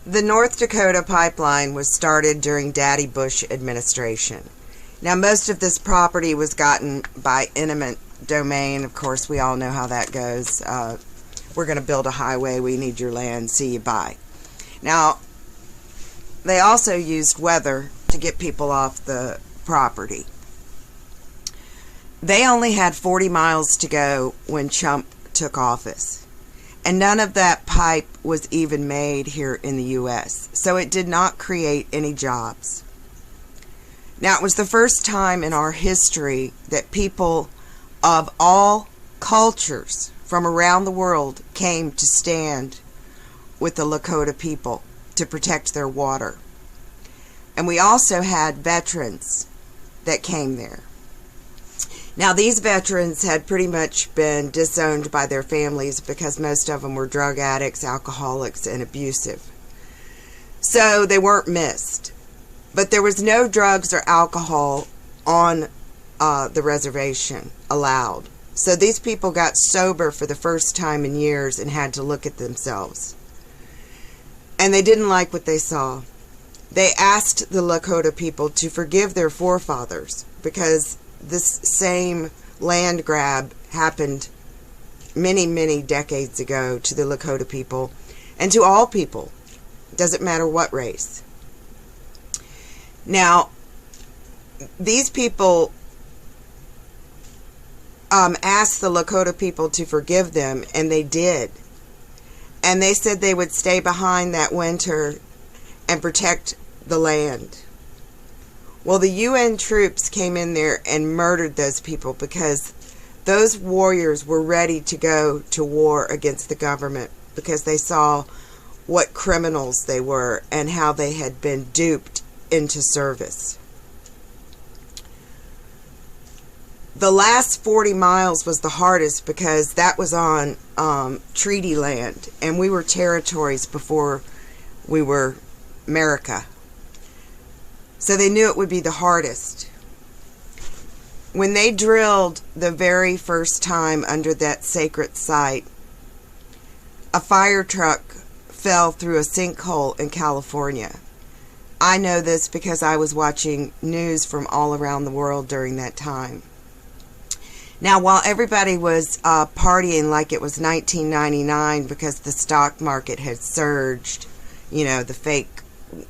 The North Dakota pipeline was started during Daddy Bush administration. Now, most of this property was gotten by eminent domain. Of course, we all know how that goes. We're going to build a highway. We need your land. See you, bye. Now, they also used weather to get people off the property. They only had 40 miles to go when Trump took office. And none of that pipe was even made here in the U.S. So it did not create any jobs. Now, it was the first time in our history that people of all cultures from around the world came to stand with the Lakota people to protect their water. And we also had veterans that came there. Now, these veterans had pretty much been disowned by their families because most of them were drug addicts, alcoholics, and abusive. So they weren't missed. But there was no drugs or alcohol on the reservation allowed. So these people got sober for the first time in years and had to look at themselves. And they didn't like what they saw. They asked the Lakota people to forgive their forefathers because this same land grab happened many, many decades ago to the Lakota people and to all people. It doesn't matter what race. Now, these people asked the Lakota people to forgive them, and they did. And they said they would stay behind that winter and protect the land. Well, the UN troops came in there and murdered those people because those warriors were ready to go to war against the government because they saw what criminals they were and how they had been duped into service. The last 40 miles was the hardest because that was on treaty land, and we were territories before we were America. So they knew it would be the hardest. When they drilled the very first time under that sacred site, a fire truck fell through a sinkhole in California. I know this because I was watching news from all around the world during that time. Now, while everybody was partying like it was 1999 because the stock market had surged, you know, the fake,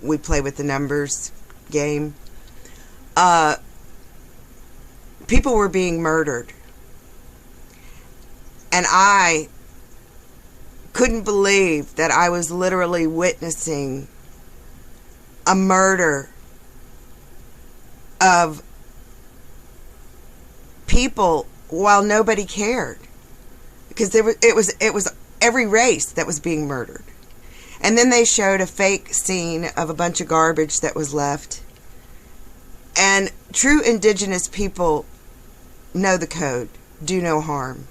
we play with the numbers game, people were being murdered. And I couldn't believe that I was literally witnessing a murder of people while nobody cared, because it was every race that was being murdered. And then they showed a fake scene of a bunch of garbage that was left. And true indigenous people know the code: do no harm.